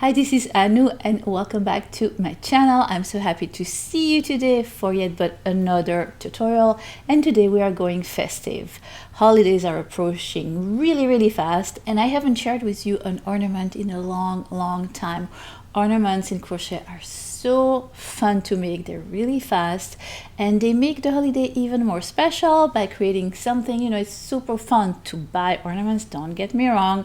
Hi, this is Anu and welcome back to my channel. I'm so happy to see you today for yet but another tutorial, and today we are going festive. Holidays are approaching really fast and I haven't shared with you an ornament in a long time. Ornaments in crochet are so fun to make. They're really fast and they make the holiday even more special by creating something, it's super fun to buy ornaments, don't get me wrong.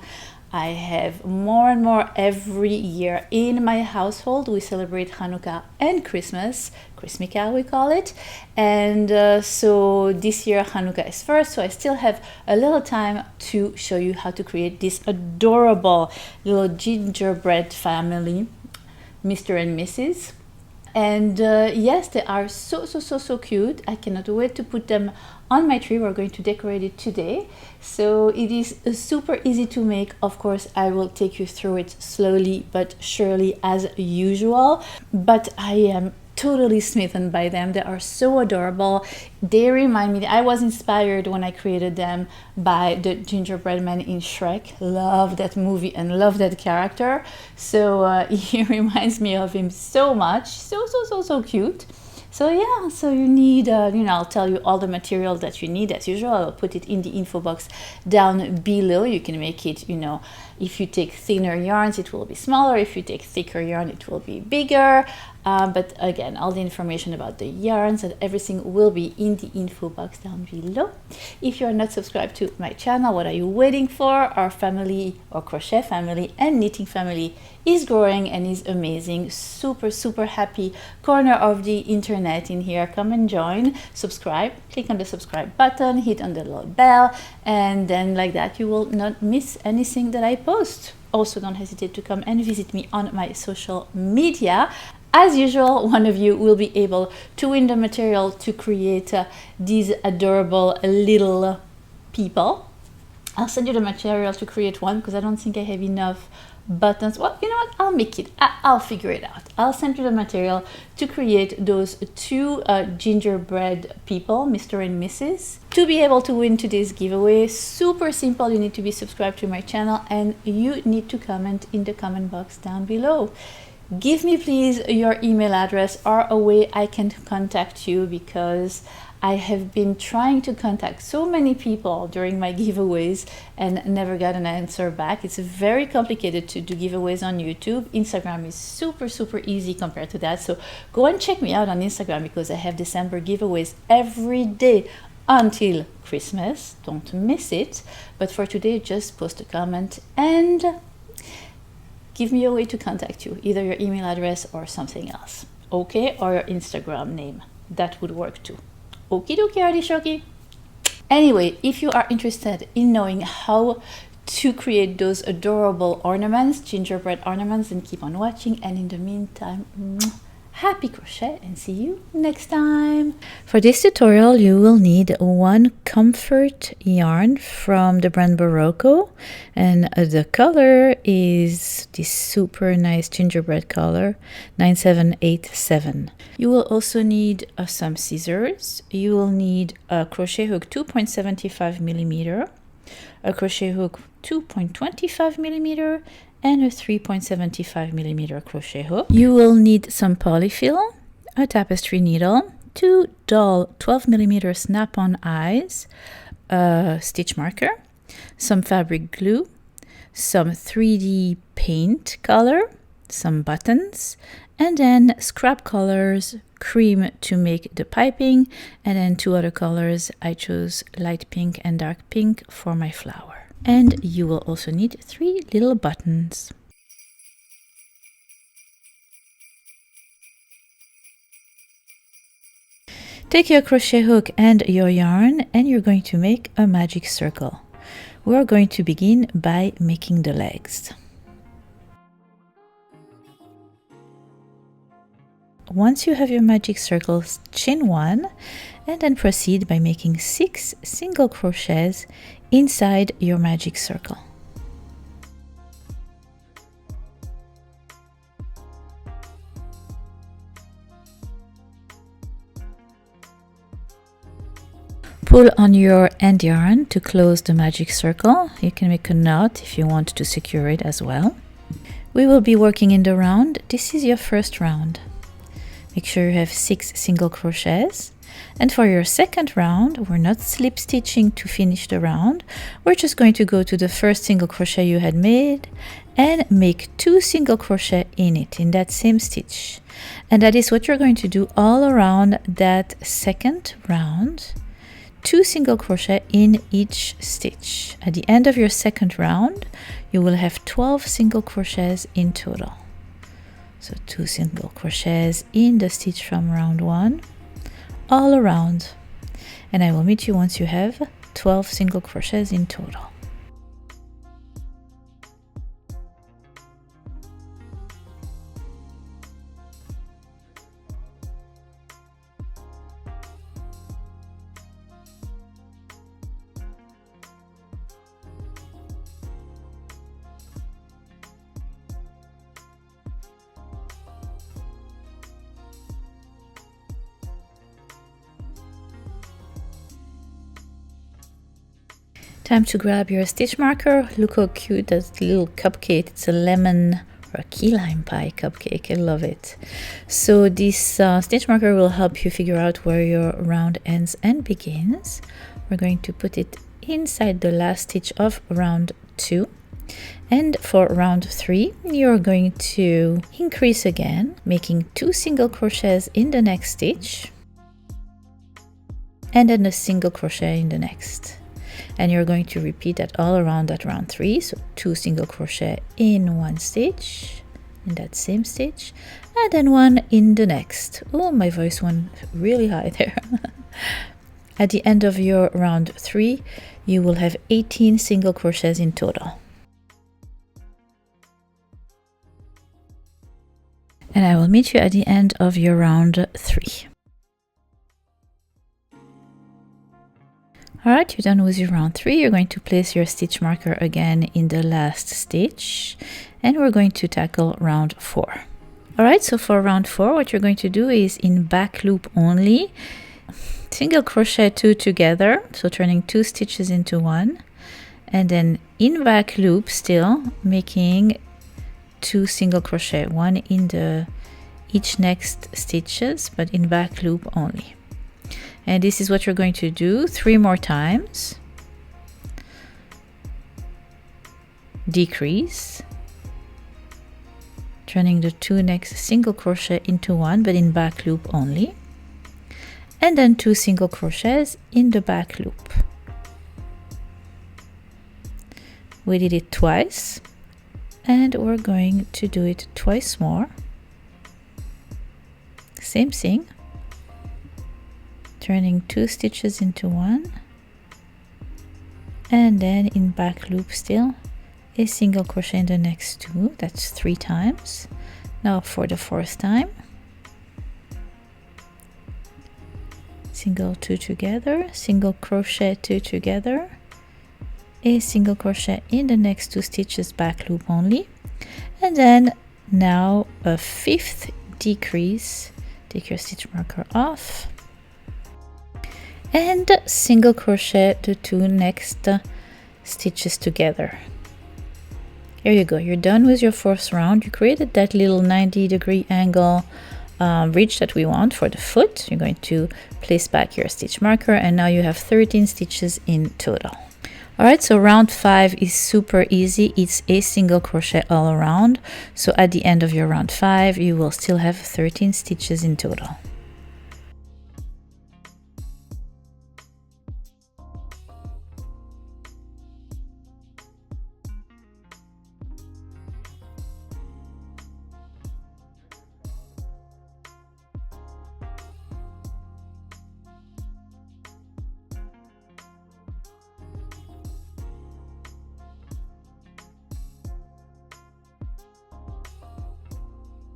I have more and more every year in my household. We celebrate Hanukkah and Christmas, Chrismica we call it. And so this year Hanukkah is first, so I still have a little time to show you how to create this adorable little gingerbread family, Mr. and Mrs. And yes, they are so cute. I cannot wait to put them on my tree. We're going to decorate it today. So it is super easy to make. Of course, I will take you through it slowly but surely as usual. But I am totally smitten by them. They are so adorable. They remind me, I was inspired when I created them by the Gingerbread Man in Shrek. Love that movie and love that character. So he reminds me of him so much. So cute. So yeah, so you need, I'll tell you all the material that you need as usual. I'll put it in the info box down below. You can make it, if you take thinner yarns, it will be smaller. If you take thicker yarn, it will be bigger. But again, all the information about the yarns and everything will be in the info box down below. If you're not subscribed to my channel, what are you waiting for? Our family, or crochet family and knitting family, is growing and is amazing. Super happy corner of the internet in here. Come and join, subscribe, click on the subscribe button, hit on the little bell, and then like that you will not miss anything that I post. Also, don't hesitate to come and visit me on my social media. As usual, one of you will be able to win the material to create these adorable little people. I'll send you the material to create one because I don't think I have enough buttons. Well, you know what? I'll make it. I'll figure it out. I'll send you the material to create those two gingerbread people, Mr. and Mrs. To be able to win today's giveaway, super simple. You need to be subscribed to my channel and you need to comment in the comment box down below. Give me please your email address or a way I can contact you, because I have been trying to contact so many people during my giveaways and never got an answer back. It's very complicated to do giveaways on YouTube. Instagram is super easy compared to that. So go and check me out on Instagram because I have December giveaways every day until Christmas. Don't miss it. But for today, just post a comment and give me a way to contact you, either your email address or something else, okay? Or your Instagram name, that would work too. Okie dokie, artishoki. Anyway, if you are interested in knowing how to create those adorable ornaments, gingerbread ornaments, then keep on watching. And in the meantime, happy crochet and see you next time. For this tutorial, you will need one comfort yarn from the brand Berroco, and the color is this super nice gingerbread color 9787. You will also need some scissors. You will need a crochet hook 2.75 millimeter, a crochet hook 2.25 millimeter, and a 3.75 millimeter crochet hook. You will need some polyfill, a tapestry needle, two dull 12 millimeter snap-on eyes, a stitch marker, some fabric glue, some 3D paint color, some buttons, and then scrap colors, cream to make the piping, and then two other colors. I chose light pink and dark pink for my flower. And you will also need 3 little buttons. Take your crochet hook and your yarn and you're going to make a magic circle. We're going to begin by making the legs. Once you have your magic circles, chain 1 and then proceed by making 6 single crochets inside your magic circle. Pull on your end yarn to close the magic circle. You can make a knot if you want to secure it as well. We will be working in the round. This is your first round. Make sure you have 6 single crochets. And for your second round, we're not slip stitching to finish the round. We're just going to go to the first single crochet you had made and make 2 single crochet in it, in that same stitch. And that is what you're going to do all around that second round. 2 single crochet in each stitch. At the end of your second round, you will have 12 single crochets in total. So 2 single crochets in the stitch from round 1 all around, and I will meet you once you have 12 single crochets in total. Time to grab your stitch marker. Look how cute that little cupcake. It's a lemon or a key lime pie cupcake. I love it. So this stitch marker will help you figure out where your round ends and begins. We're going to put it inside the last stitch of round 2. And for round 3, you're going to increase again, making 2 single crochets in the next stitch and then a single crochet in the next. And you're going to repeat that all around that round 3. So 2 single crochet in one stitch, in that same stitch, and then 1 in the next. Oh, my voice went really high there. At the end of your round 3, you will have 18 single crochets in total. And I will meet you at the end of your round 3. Alright, you're done with your round 3. You're going to place your stitch marker again in the last stitch, and we're going to tackle round 4. Alright, so for round 4, what you're going to do is in back loop only, single crochet 2 together, so turning 2 stitches into 1, and then in back loop still making 2 single crochet, 1 in the each next stitches, but in back loop only. And this is what you're going to do 3 more times. Decrease, turning the 2 next single crochet into 1, but in back loop only, and then 2 single crochets in the back loop. We did it twice, and we're going to do it twice more. Same thing. Turning 2 stitches into 1, and then in back loop still a single crochet in the next 2. That's 3 times. Now for the 4th time, single 2 together, single crochet 2 together, a single crochet in the next 2 stitches, back loop only, and then now a 5th decrease. Take your stitch marker off and single crochet the 2 next stitches together. Here you go, you're done with your 4th round. You created that little 90-degree angle ridge that we want for the foot. You're going to place back your stitch marker, and now you have 13 stitches in total. Alright, so round 5 is super easy. It's a single crochet all around. So at the end of your round 5, you will still have 13 stitches in total.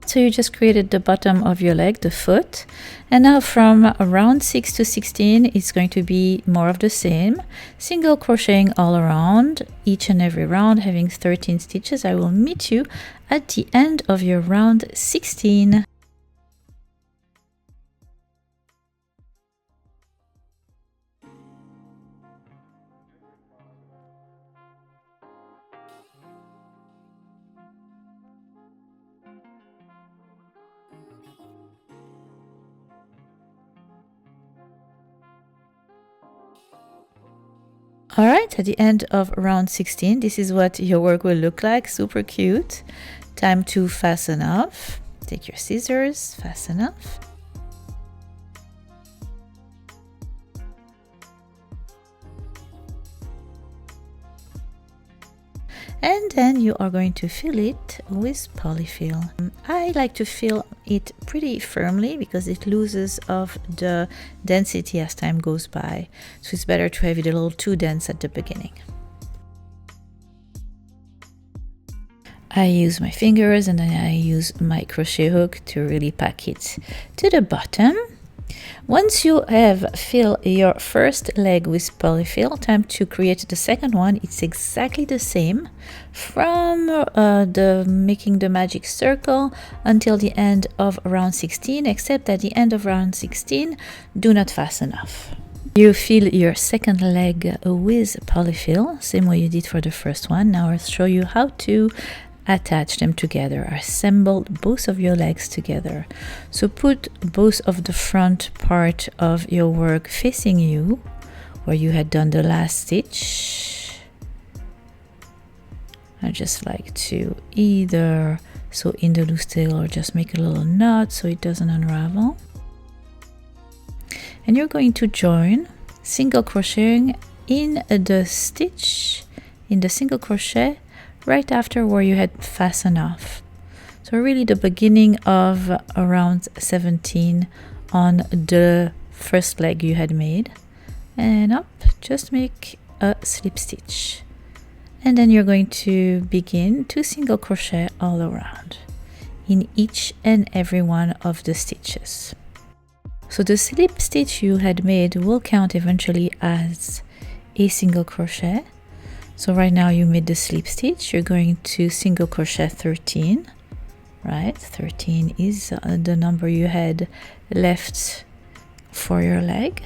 So you just created the bottom of your leg, the foot, and now from round 6 to 16 it's going to be more of the same, single crocheting all around, each and every round having 13 stitches. I will meet you at the end of your round 16. All right, at the end of round 16, this is what your work will look like. Super cute. Time to fasten off. Take your scissors, fasten off. And then you are going to fill it with polyfill. I like to fill it pretty firmly because it loses of the density as time goes by. So it's better to have it a little too dense at the beginning. I use my fingers and then I use my crochet hook to really pack it to the bottom. Once you have filled your first leg with polyfill, time to create the second one. It's exactly the same from the making the magic circle until the end of round 16, except at the end of round 16, do not fasten off. You fill your second leg with polyfill, same way you did for the first one. Now I'll show you how to attach them together, assemble both of your legs together. So put both of the front part of your work facing you, where you had done the last stitch. I just like to either sew in the loose tail or just make a little knot so it doesn't unravel. And you're going to join single crocheting in the stitch, in the single crochet right after where you had fastened off. So really the beginning of round 17 on the first leg you had made, and up, just make a slip stitch. And then you're going to begin to single crochet all around in each and every one of the stitches. So the slip stitch you had made will count eventually as a single crochet. So right now you made the slip stitch, you're going to single crochet 13, right? 13 is the number you had left for your leg.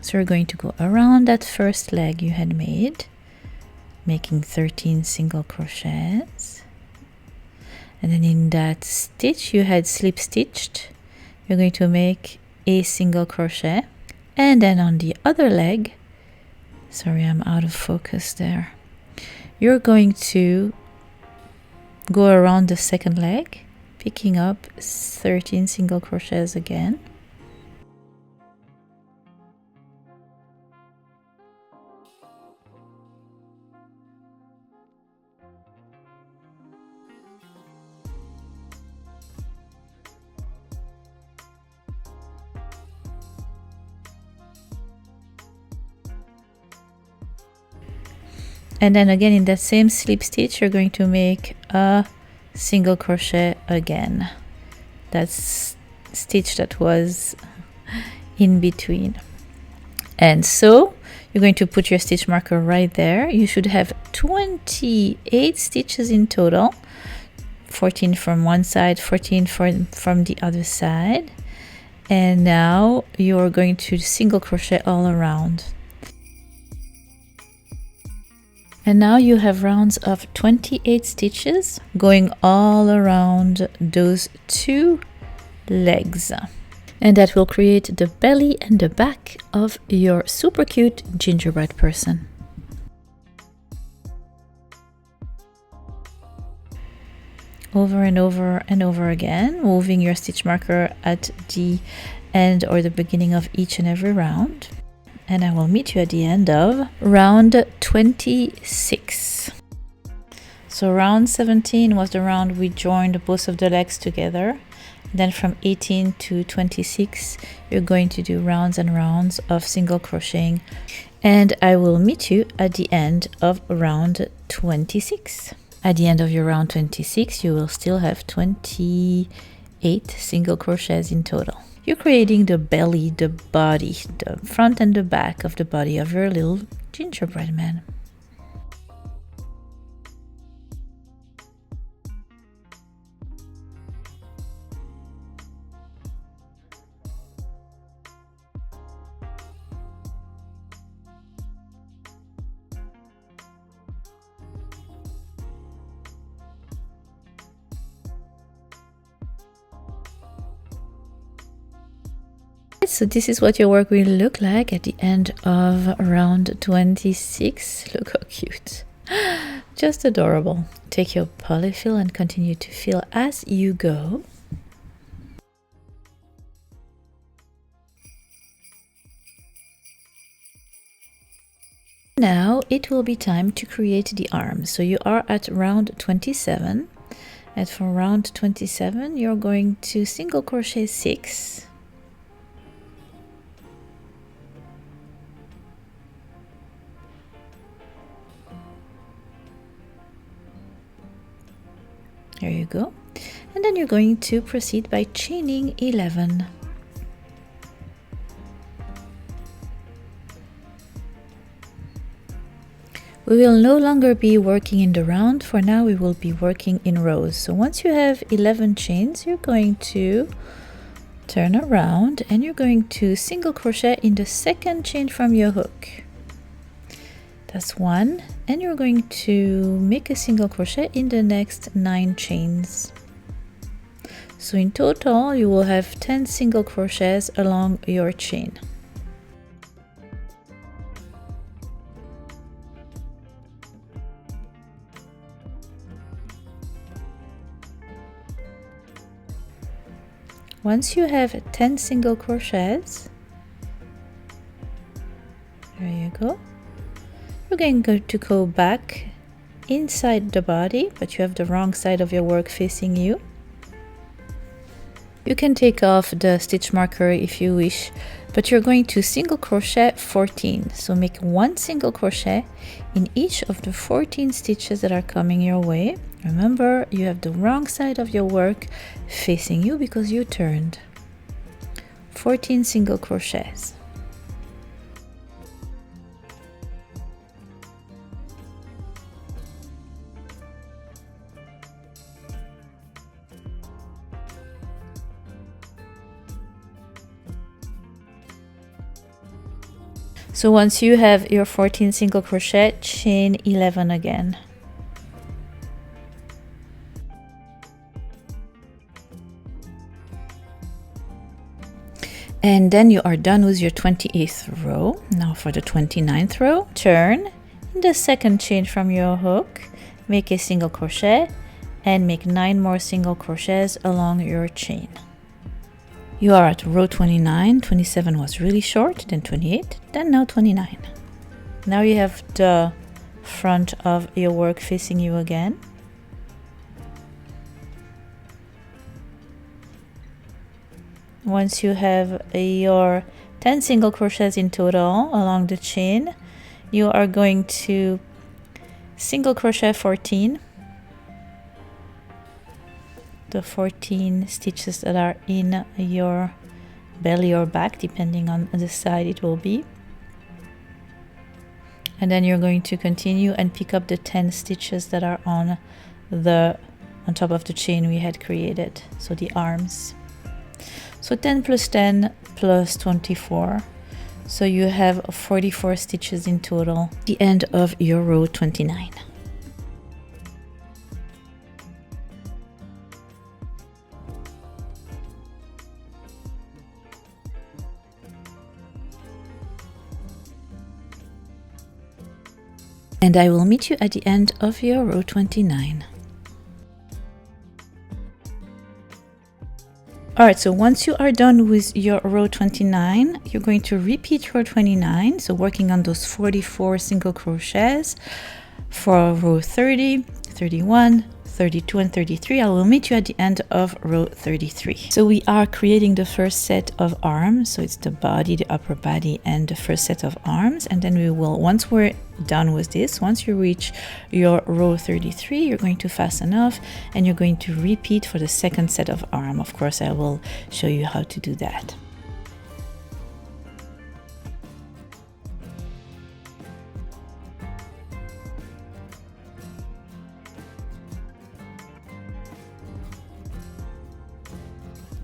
So you're going to go around that first leg you had made, making 13 single crochets. And then in that stitch you had slip stitched, you're going to make a single crochet. And then on the other leg, sorry, I'm out of focus there. You're going to go around the second leg, picking up 13 single crochets again. And then again in that same slip stitch, you're going to make a single crochet again. That's stitch that was in between. And so you're going to put your stitch marker right there. You should have 28 stitches in total, 14 from one side, 14 from the other side. And now you're going to single crochet all around. And now you have rounds of 28 stitches going all around those two legs. And that will create the belly and the back of your super cute gingerbread person. Over and over and over again, moving your stitch marker at the end or the beginning of each and every round. And I will meet you at the end of round 26. So round 17 was the round we joined both of the legs together. Then from 18 to 26, you're going to do rounds and rounds of single crocheting. And I will meet you at the end of round 26. At the end of your round 26, you will still have 28 single crochets in total. You're creating the belly, the body, the front and the back of the body of your little gingerbread man. so this is what your work will look like at the end of round 26. Look how cute. Just adorable. Take your polyfill and continue to fill as you go. Now it will be time to create the arms. So you are at round 27, and for round 27 you're going to single crochet 6, there you go, and then you're going to proceed by chaining 11. We will no longer be working in the round. For now we will be working in rows. So once you have 11 chains, you're going to turn around and you're going to single crochet in the second chain from your hook. That's 1, and you're going to make a single crochet in the next 9 chains. So in total you will have 10 single crochets along your chain. Once you have 10 single crochets, there you go, you're going to go back inside the body, but you have the wrong side of your work facing you. You can take off the stitch marker if you wish, but you're going to single crochet 14. So make 1 single crochet in each of the 14 stitches that are coming your way. Remember, you have the wrong side of your work facing you because you turned. 14 single crochets. So once you have your 14 single crochet, chain 11 again. And then you are done with your 28th row. Now for the 29th row, turn in the second chain from your hook, make a single crochet and make 9 more single crochets along your chain. You are at row 29. 27 was really short, then 28, then now 29. Now you have the front of your work facing you again. Once you have your 10 single crochets in total along the chain, you are going to single crochet 14, the 14 stitches that are in your belly or back, depending on the side it will be. And then you're going to continue and pick up the 10 stitches that are on top of the chain we had created, so the arms. So 10 plus 10 plus 24. So you have 44 stitches in total, the end of your row 29. And I will meet you at the end of your row 29. Alright, so once you are done with your row 29, you're going to repeat row 29, so working on those 44 single crochets for row 30, 31, 32 and 33. I will meet you at the end of row 33. So we are creating the first set of arms, so it's the body, the upper body and the first set of arms, and then we will, once we're done with this, once you reach your row 33, you're going to fasten off and you're going to repeat for the second set of arm. Of course, I will show you how to do that.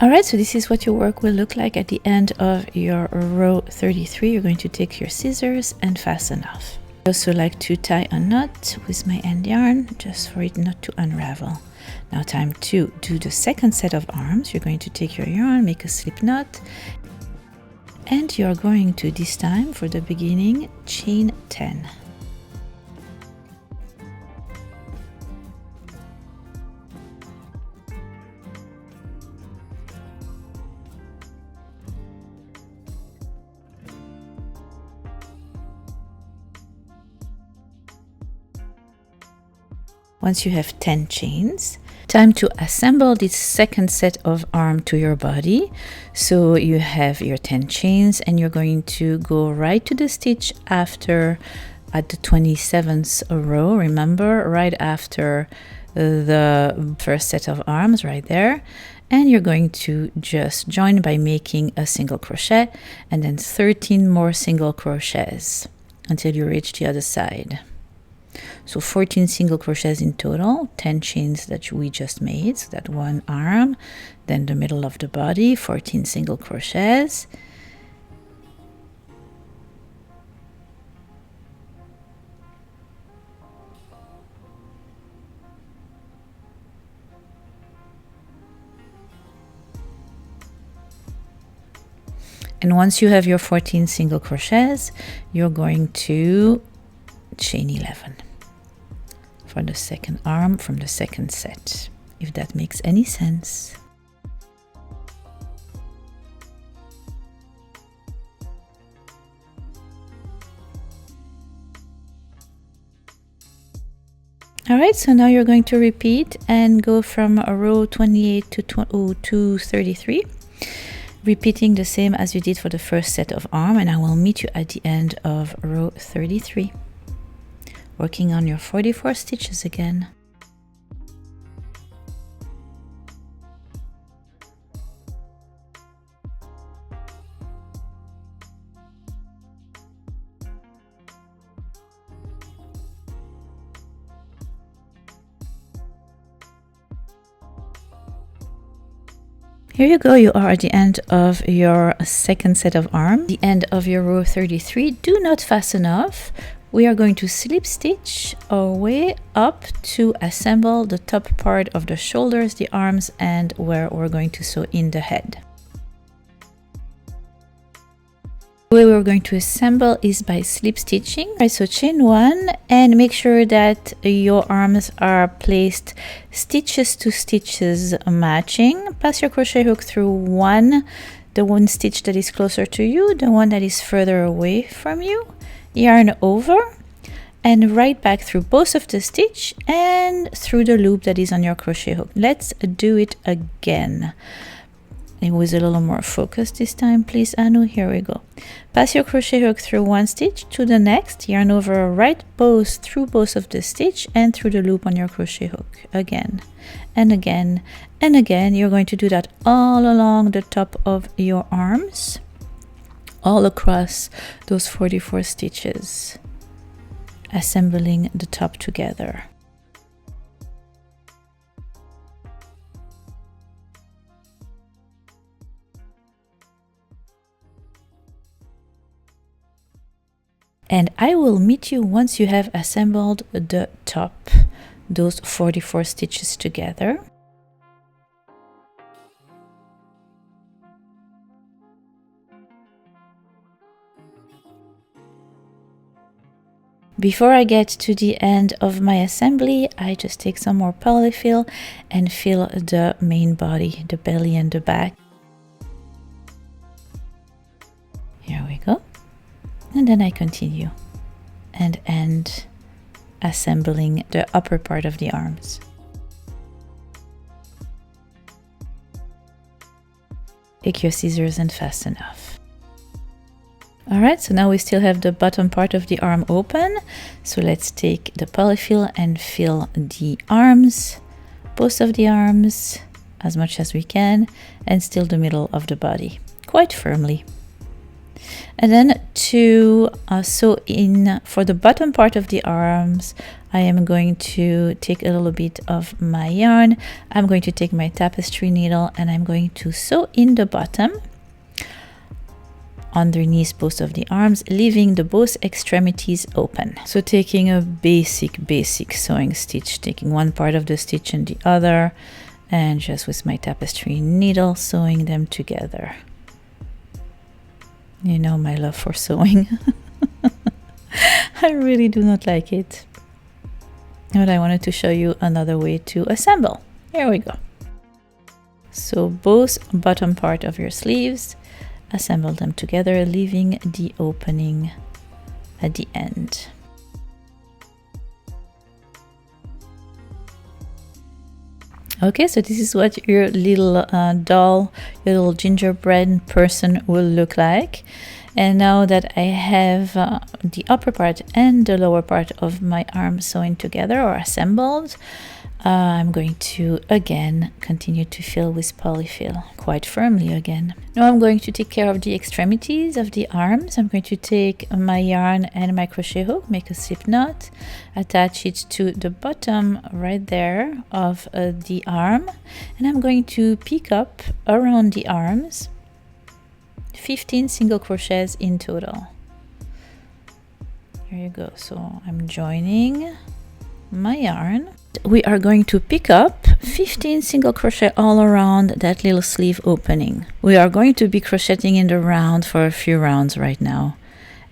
Alright, so this is what your work will look like at the end of your row 33. You're going to take your scissors and fasten off. I also like to tie a knot with my end yarn just for it not to unravel. Now time to do the second set of arms. You're going to take your yarn, make a slip knot, And you're going to, this time for the beginning, chain 10. Once you have 10 chains, time to assemble this second set of arm to your body. So you have your 10 chains and you're going to go right to the stitch after at the 27th row. Remember, right after the first set of arms right there. And you're going to just join by making a single crochet and then 13 more single crochets until you reach the other side. So 14 single crochets in total, 10 chains that we just made, so that one arm, then the middle of the body, 14 single crochets. And once you have your 14 single crochets, you're going to chain 11 for the second arm from the second set, if that makes any sense. Alright, so now you're going to repeat and go from row 28 to 33, repeating the same as you did for the first set of arm, and I will meet you at the end of row 33. Working on your 44 stitches again. Here you go, you are at the end of your second set of arms, the end of your row 33. Do not fasten off. We are going to slip stitch our way up to assemble the top part of the shoulders, the arms, and where we're going to sew in the head. The way we're going to assemble is by slip stitching. Right, so chain 1 and make sure that your arms are placed stitches to stitches matching. Pass your crochet hook through the one stitch that is closer to you, the one that is further away from you. Yarn over and right back through both of the stitch and through the loop that is on your crochet hook. Let's do it again. It was a little more focused this time, please, Anu. Here we go. Pass your crochet hook through one stitch to the next, yarn over right through both of the stitch and through the loop on your crochet hook. Again and again and again. You're going to do that all along the top of your arms, all across those 44 stitches, assembling the top together. And I will meet you once you have assembled the top, those 44 stitches together. Before I get to the end of my assembly, I just take some more polyfill and fill the main body, the belly and the back. Here we go. And then I continue and end assembling the upper part of the arms. Take your scissors and fasten off. Alright, so now we still have the bottom part of the arm open. So let's take the polyfill and fill the arms, both of the arms, as much as we can, and still the middle of the body, quite firmly. And then to sew in for the bottom part of the arms, I am going to take a little bit of my yarn. I'm going to take my tapestry needle and I'm going to sew in the bottom underneath both of the arms, leaving the both extremities open. So taking a basic sewing stitch, taking one part of the stitch and the other, and just with my tapestry needle sewing them together. You know my love for sewing. I really do not like it. But I wanted to show you another way to assemble. Here we go. So both bottom part of your sleeves, assemble them together, leaving the opening at the end. Okay, so this is what your little doll, your little gingerbread person will look like. And now that I have the upper part and the lower part of my arm sewn together or assembled, I'm going to again continue to fill with polyfill quite firmly again. Now I'm going to take care of the extremities of the arms. I'm going to take my yarn and my crochet hook, make a slip knot, attach it to the bottom right there of the arm, and I'm going to pick up around the arms 15 single crochets in total. Here you go. So I'm joining my yarn. We are going to pick up 15 single crochet all around that little sleeve opening. We are going to be crocheting in the round for a few rounds right now,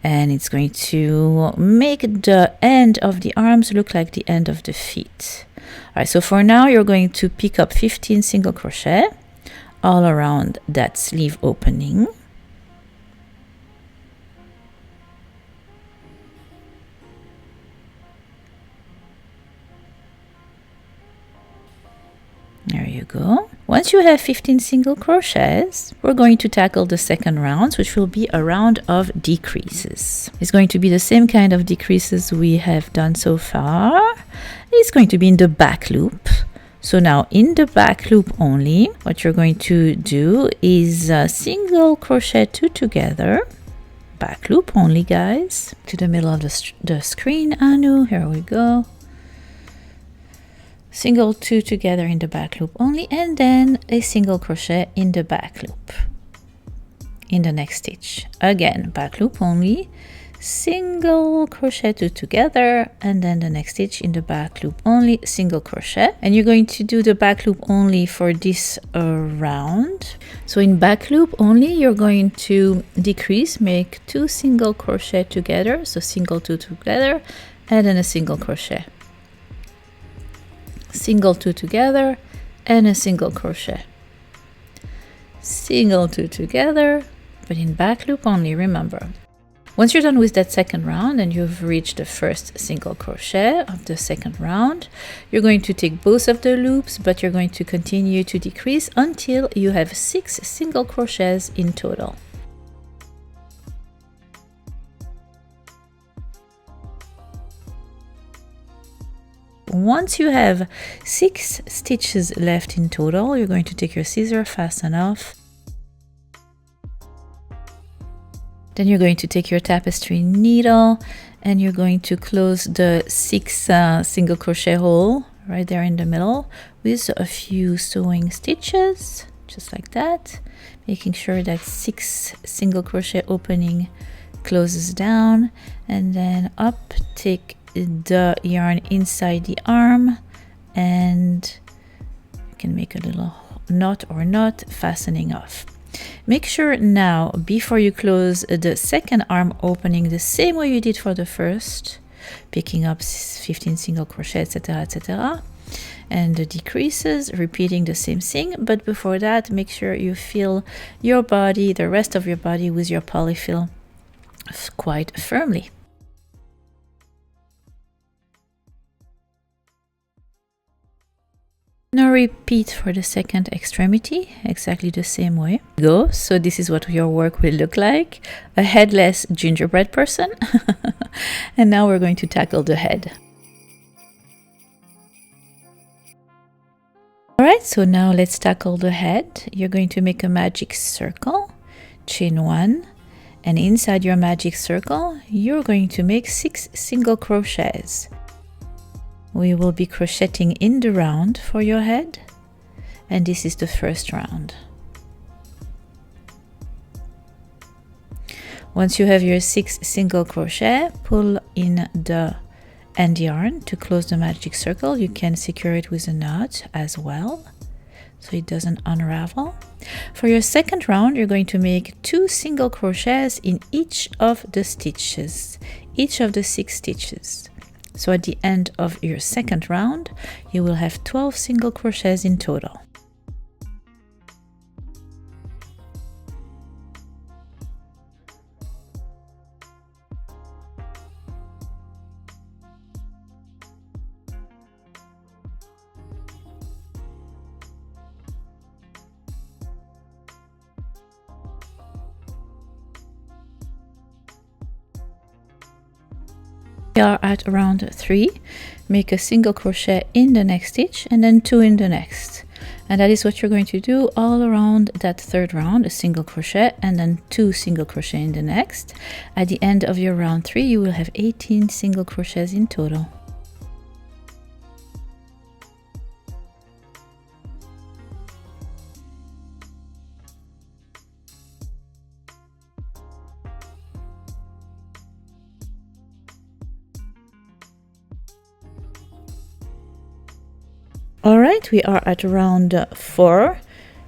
and it's going to make the end of the arms look like the end of the feet. All right, so for now you're going to pick up 15 single crochet all around that sleeve opening. There you go. Once you have 15 single crochets, we're going to tackle the second round, which will be a round of decreases. It's going to be the same kind of decreases we have done so far. It's going to be in the back loop. So now in the back loop only, what you're going to do is single crochet 2 together. Back loop only, guys. To the middle of the screen, Anu. Here we go. Single 2 together in the back loop only, and then a single crochet in the back loop in the next stitch. Again, back loop only, single crochet 2 together, and then the next stitch in the back loop only, single crochet. And you're going to do the back loop only for this round. So in back loop only, you're going to decrease, make 2 single crochet together, so single 2 together, and then a single crochet. Single 2 together and a single crochet, single 2 together, but in back loop only, remember. Once you're done with that second round and you've reached the first single crochet of the second round, you're going to take both of the loops, but you're going to continue to decrease until you have 6 single crochets in total. Once you have 6 stitches left in total, you're going to take your scissor, fasten off. Then you're going to take your tapestry needle and you're going to close the 6 single crochet hole right there in the middle with a few sewing stitches, just like that, making sure that 6 single crochet opening closes down, and then up, take the yarn inside the arm and you can make a little knot or knot, fastening off. Make sure now, before you close the second arm opening, the same way you did for the first, picking up 15 single crochet, etc., etc., and the decreases, repeating the same thing. But before that, make sure you fill your body, the rest of your body, with your polyfill quite firmly. Now repeat for the second extremity, exactly the same way. Go. So this is what your work will look like, a headless gingerbread person. And now we're going to tackle the head. Alright, so now let's tackle the head. You're going to make a magic circle, chain 1, and inside your magic circle, you're going to make 6 single crochets. We will be crocheting in the round for your head, and this is the first round. Once you have your 6 single crochet, pull in the end yarn to close the magic circle. You can secure it with a knot as well. so it doesn't unravel. For your second round, you're going to make 2 single crochets in each of the stitches, each of the 6 stitches. So at the end of your second round, you will have 12 single crochets in total. We are at round 3. Make a single crochet in the next stitch and then 2 in the next, and that is what you're going to do all around that third round. A single crochet and then 2 single crochet in the next. At the end of your round 3, you will have 18 single crochets in total. All right, we are at round 4.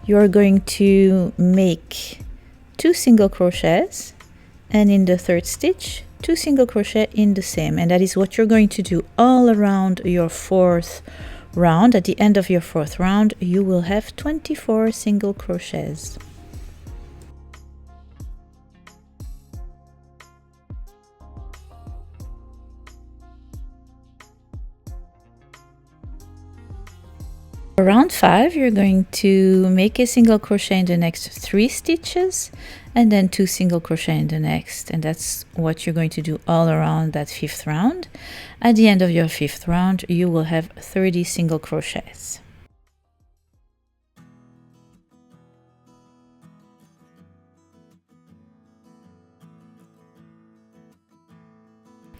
You're going to make 2 single crochets, and in the third stitch 2 single crochet in the same, and that is what you're going to do all around your fourth round. At the end of your fourth round, you will have 24 single crochets. For round 5, you're going to make a single crochet in the next 3 stitches and then 2 single crochet in the next, and that's what you're going to do all around that 5th round. At the end of your 5th round, you will have 30 single crochets.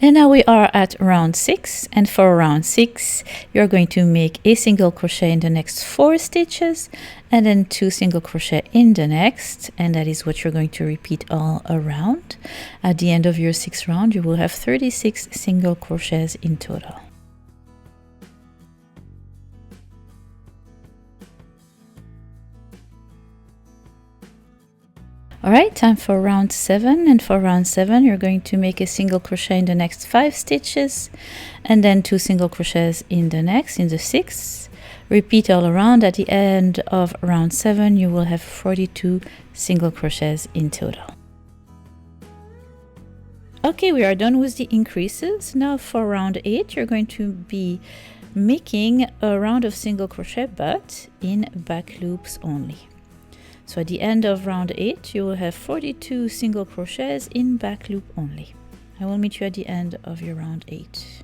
And now we are at round 6, and for round 6 you're going to make a single crochet in the next 4 stitches and then 2 single crochet in the next, and that is what you're going to repeat all around. At the end of your 6th round, you will have 36 single crochets in total. Alright, time for round 7, and for round 7 you're going to make a single crochet in the next 5 stitches and then 2 single crochets in the next, in the 6th. Repeat all around. At the end of round 7 you will have 42 single crochets in total. Okay, we are done with the increases. Now for round 8 you're going to be making a round of single crochet but in back loops only. So at the end of round 8, you will have 42 single crochets in back loop only. I will meet you at the end of your round 8.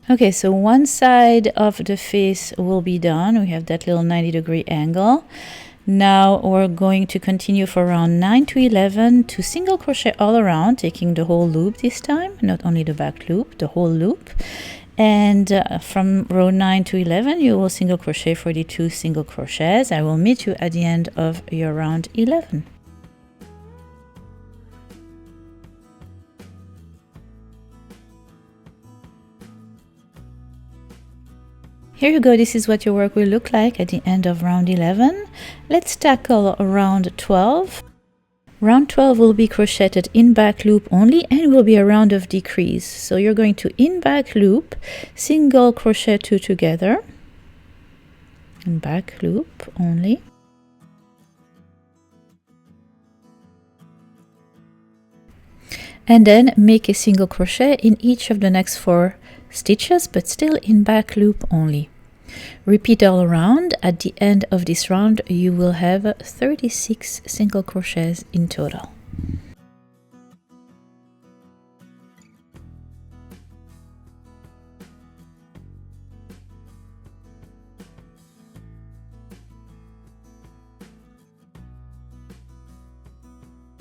Okay, so one side of the face will be done. We have that little 90-degree angle. Now we're going to continue for round 9 to 11 to single crochet all around, taking the whole loop this time, not only the back loop, the whole loop. And from row 9 to 11 you will single crochet 42 single crochets. I will meet you at the end of your round 11. Here you go, this is what your work will look like at the end of round 11. Let's tackle round 12. Round 12 will be crocheted in back loop only and will be a round of decrease. So you're going to in back loop, single crochet 2 together, in back loop only. And then make a single crochet in each of the next 4 stitches, but still in back loop only. Repeat all around. At the end of this round you will have 36 single crochets in total.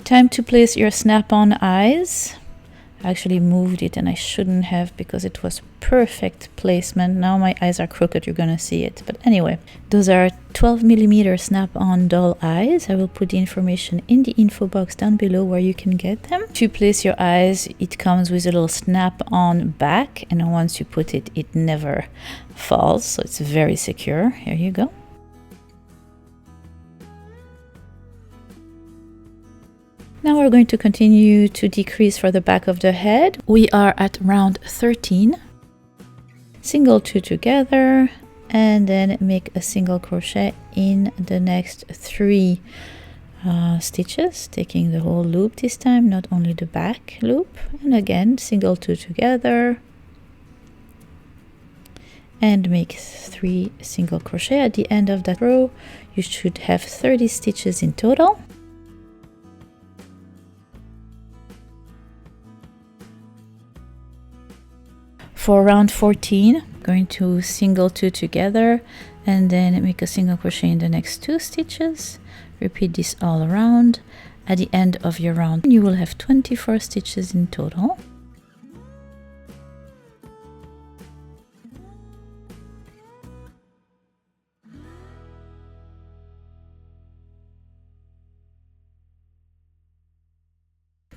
Time to place your snap-on eyes. I actually moved it and I shouldn't have because it was perfect placement. Now my eyes are crooked, you're gonna see it. But anyway, those are 12mm snap-on doll eyes. I will put the information in the info box down below where you can get them. To place your eyes, it comes with a little snap-on back, and once you put it, it never falls, so it's very secure. Here you go. Now we're going to continue to decrease for the back of the head. We are at round 13. Single 2 together, and then make a single crochet in the next 3 stitches, taking the whole loop this time, not only the back loop. And again, single 2 together, and make 3 single crochet at the end of that row. You should have 30 stitches in total. For round 14, I'm going to single 2 together and then make a single crochet in the next 2 stitches. Repeat this all around. At the end of your round, you will have 24 stitches in total.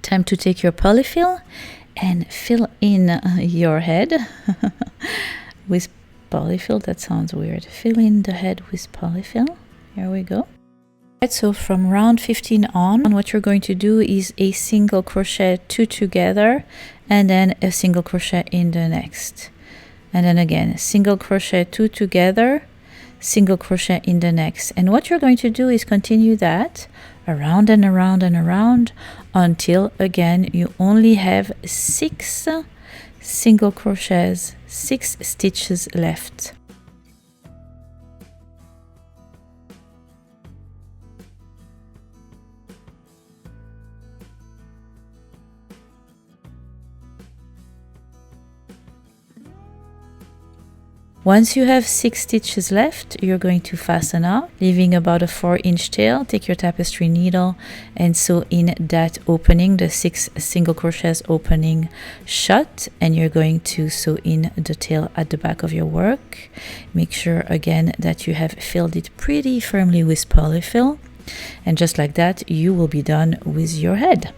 Time to take your polyfill and fill in your head with polyfill. That sounds weird. Fill in the head with polyfill. Here we go. Right, so from round 15 on, what you're going to do is a single crochet 2 together, and then a single crochet in the next. And then again, single crochet 2 together, single crochet in the next. And what you're going to do is continue that around and around and around until again you only have 6 single crochets, 6 stitches left. Once you have 6 stitches left, you're going to fasten up, leaving about a 4-inch tail. Take your tapestry needle and sew in that opening, the 6 single crochets opening shut, and you're going to sew in the tail at the back of your work. Make sure again that you have filled it pretty firmly with polyfill, and just like that you will be done with your head.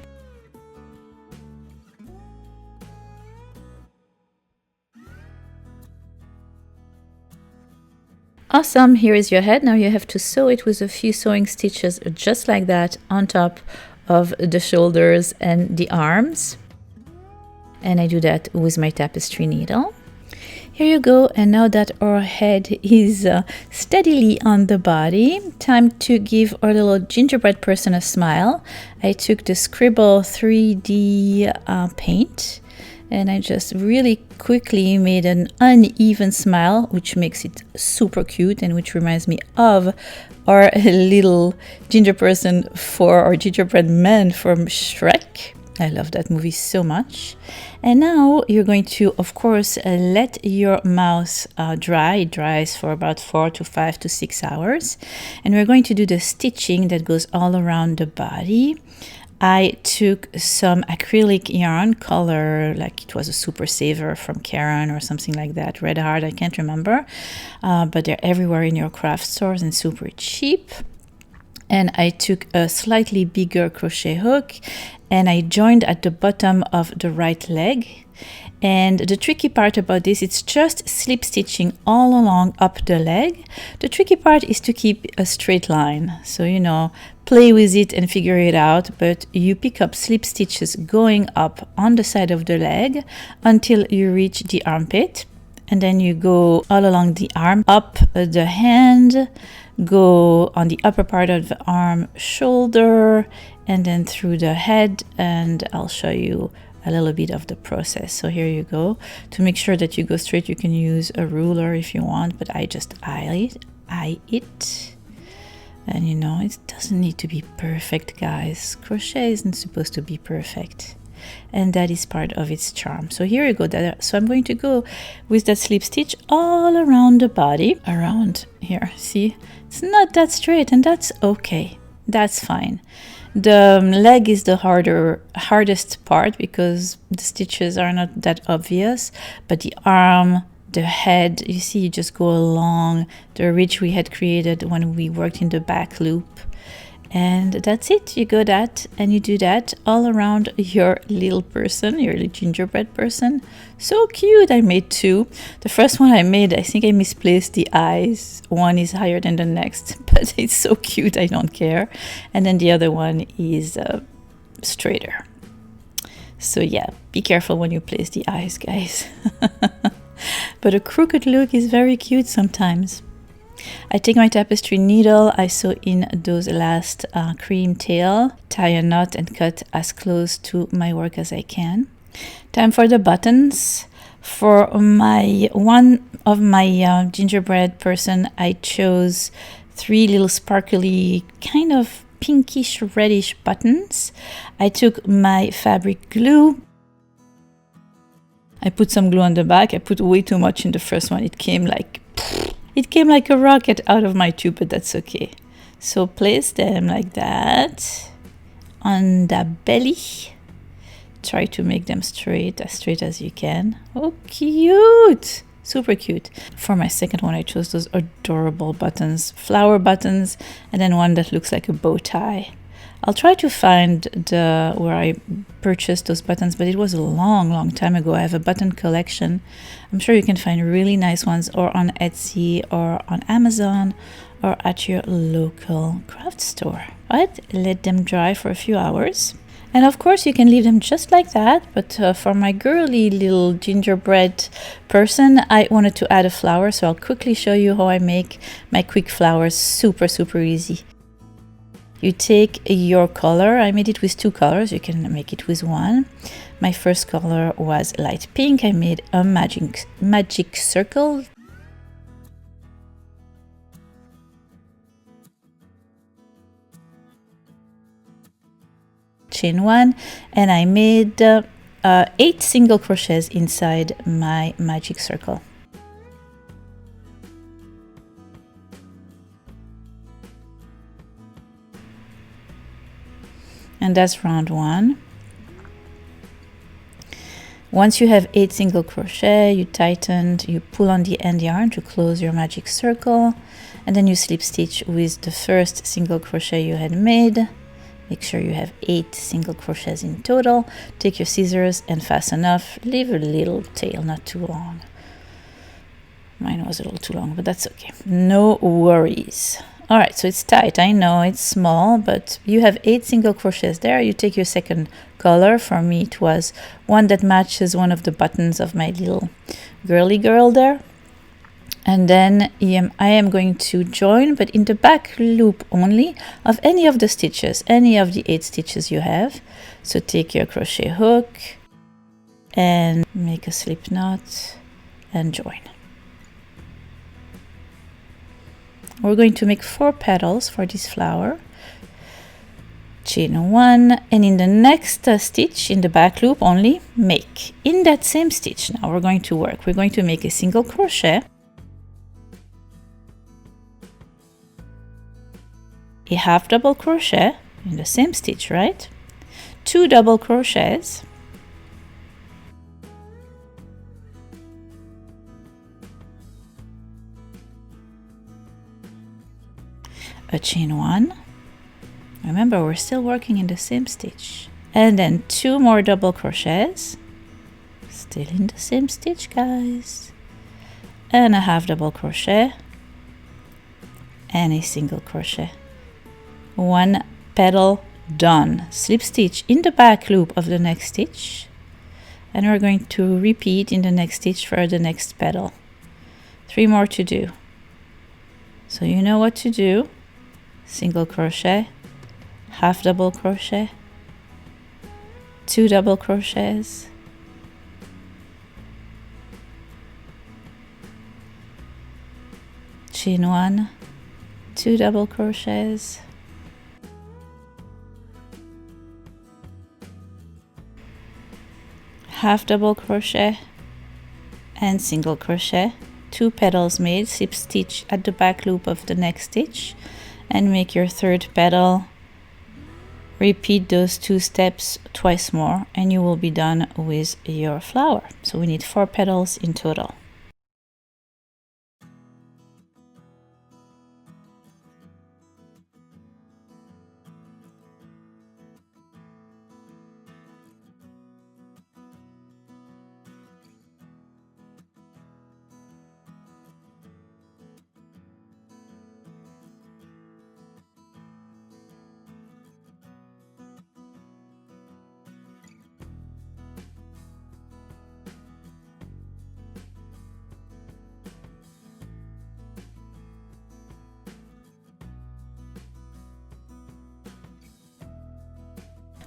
Awesome, here is your head. Now you have to sew it with a few sewing stitches just like that on top of the shoulders and the arms. And I do that with my tapestry needle. Here you go, and now that our head is steadily on the body, time to give our little gingerbread person a smile. I took the Scribble 3D paint, and I just really quickly made an uneven smile, which makes it super cute and which reminds me of our little ginger person or gingerbread man from Shrek. I love that movie so much. And now you're going to, of course, let your mouth dry. It dries for about 4 to 5 to 6 hours. And we're going to do the stitching that goes all around the body. I took some acrylic yarn color, like it was a Super Saver from Karen or something like that, Red Heart, I can't remember, but they're everywhere in your craft stores and super cheap. And I took a slightly bigger crochet hook and I joined at the bottom of the right leg. And the tricky part about this, it's just slip stitching all along up the leg. The tricky part is to keep a straight line. So, you know, play with it and figure it out, but you pick up slip stitches going up on the side of the leg until you reach the armpit. And then you go all along the arm, up the hand, go on the upper part of the arm, shoulder, and then through the head. And I'll show you a little bit of the process. So here you go. To make sure that you go straight, you can use a ruler if you want, but I just eye it. And you know, it doesn't need to be perfect, guys. Crochet isn't supposed to be perfect. And that is part of its charm. So here you go. So I'm going to go with that slip stitch all around the body, around here. See, it's not that straight, and that's okay. That's fine. The leg is the hardest part because the stitches are not that obvious, but the arm, the head, you see, you just go along the ridge we had created when we worked in the back loop. And that's it. You go that and you do that all around your little person, your little gingerbread person. So cute. I made two. The first one I made, I think I misplaced the eyes. One is higher than the next, but it's so cute. I don't care. And then the other one is straighter. So yeah, be careful when you place the eyes, guys. But a crooked look is very cute sometimes. I take my tapestry needle, I sew in those last cream tail, tie a knot and cut as close to my work as I can. Time for the buttons. For one of my gingerbread person, I chose 3 little sparkly, kind of pinkish reddish buttons. I took my fabric glue. I put some glue on the back. I put way too much in the first one. It came like a rocket out of my tube, but that's okay. So place them like that on the belly. Try to make them straight, as straight as you can. Oh, cute! Super cute. For my second one, I chose those adorable buttons, flower buttons, and then one that looks like a bow tie. I'll try to find where I purchased those buttons, but it was a long time ago. I have a button collection. I'm sure you can find really nice ones or on Etsy or on Amazon or at your local craft store. Right? Let them dry for a few hours. And of course you can leave them just like that, but for my girly little gingerbread person, I wanted to add a flower, so I'll quickly show you how I make my quick flowers. Super easy. You take your color. I made it with 2 colors. You can make it with 1. My first color was light pink. I made a magic circle. Chain 1, and I made 8 single crochets inside my magic circle. And that's round 1. Once you have 8 single crochet, you tighten, you pull on the end yarn to close your magic circle, and then you slip stitch with the first single crochet you had made. Make sure you have 8 single crochets in total. Take your scissors and fasten off. Leave a little tail, not too long. Mine was a little too long, but that's okay. No worries. All right, so it's tight. I know it's small, but you have 8 single crochets there. You take your second color. For me, it was one that matches one of the buttons of my little girly girl there. And then I am going to join, but in the back loop only of any of the stitches, any of the 8 stitches you have. So take your crochet hook and make a slip knot and join. We're going to make 4 petals for this flower. Chain 1, and in the next stitch in the back loop only, make in that same stitch. Now we're going to work. We're going to make a single crochet, a half double crochet in the same stitch, right? 2 double crochets, a chain 1. Remember, we're still working in the same stitch. And then 2 more double crochets, still in the same stitch, guys. And a half double crochet and a single crochet. 1 petal done. Slip stitch in the back loop of the next stitch, and we're going to repeat in the next stitch for the next petal. 3 more to do. So you know what to do. Single crochet, half double crochet, 2 double crochets, chain 1, 2 double crochets, half double crochet and single crochet. 2 petals made. Slip stitch at the back loop of the next stitch and make your 3rd petal. Repeat those 2 steps twice more and you will be done with your flower. So we need 4 petals in total.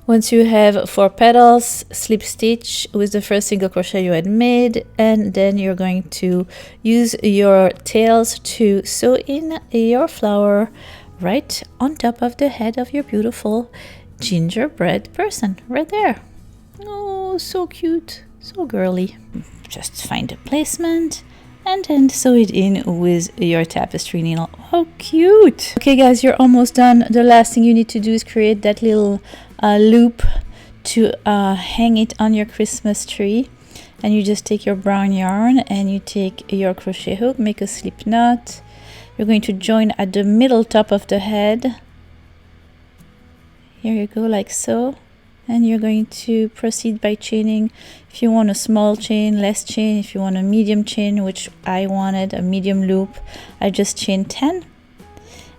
Once you have 4 petals, slip stitch with the first single crochet you had made, and then you're going to use your tails to sew in your flower right on top of the head of your beautiful gingerbread person right there. Oh, so cute, so girly. Just find a placement and then sew it in with your tapestry needle. How cute! Okay guys, you're almost done. The last thing you need to do is create that little loop to hang it on your Christmas tree. And you just take your brown yarn and you take your crochet hook, make a slip knot. You're going to join at the middle top of the head. Here you go, like so. And you're going to proceed by chaining. If you want a small chain, less chain. If you want a medium chain, which I wanted, a medium loop, I just chained 10.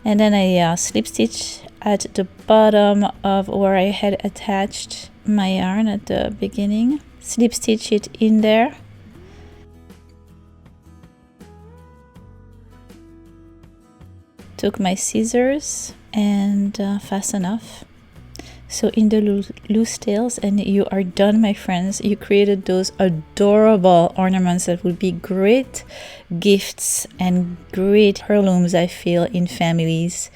And then I slip stitch at the bottom of where I had attached my yarn at the beginning. Slip stitch it in there. Took my scissors and fasten off. So in the loose tails, and you are done, my friends. You created those adorable ornaments that would be great gifts and great heirlooms, I feel, in families.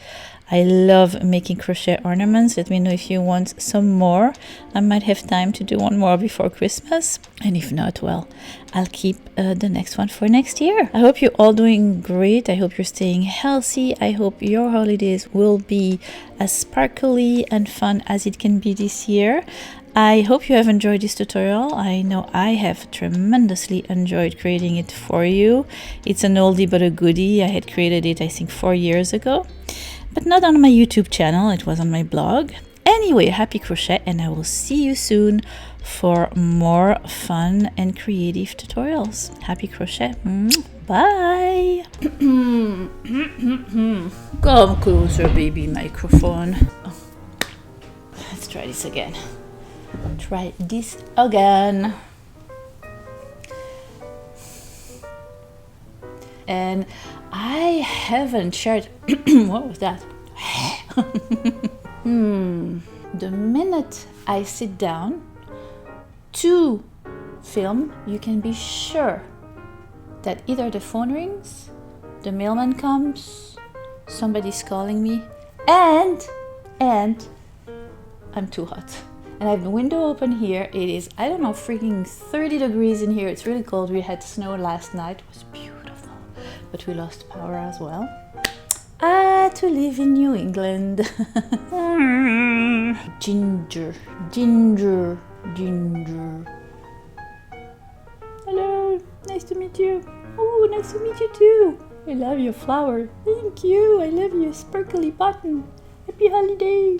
I love making crochet ornaments. Let me know if you want some more. I might have time to do one more before Christmas. And if not, well, I'll keep the next one for next year. I hope you're all doing great. I hope you're staying healthy. I hope your holidays will be as sparkly and fun as it can be this year. I hope you have enjoyed this tutorial. I know I have tremendously enjoyed creating it for you. It's an oldie but a goodie. I had created it, I think, 4 years ago. But not on my YouTube channel, it was on my blog. Anyway, happy crochet, and I will see you soon for more fun and creative tutorials. Happy crochet. Bye. Come closer, baby microphone. Oh. Let's try this again. Try this again. And I haven't shared. What was that? The minute I sit down to film, you can be sure that either the phone rings, the mailman comes, somebody's calling me, and I'm too hot. And I have the window open here. It is, I don't know, freaking 30 degrees in here. It's really cold. We had snow last night. It was beautiful. But we lost power as well. To live in New England. Ginger. Hello, nice to meet you. Oh, nice to meet you too. I love your flower. Thank you. I love your sparkly button. Happy holiday.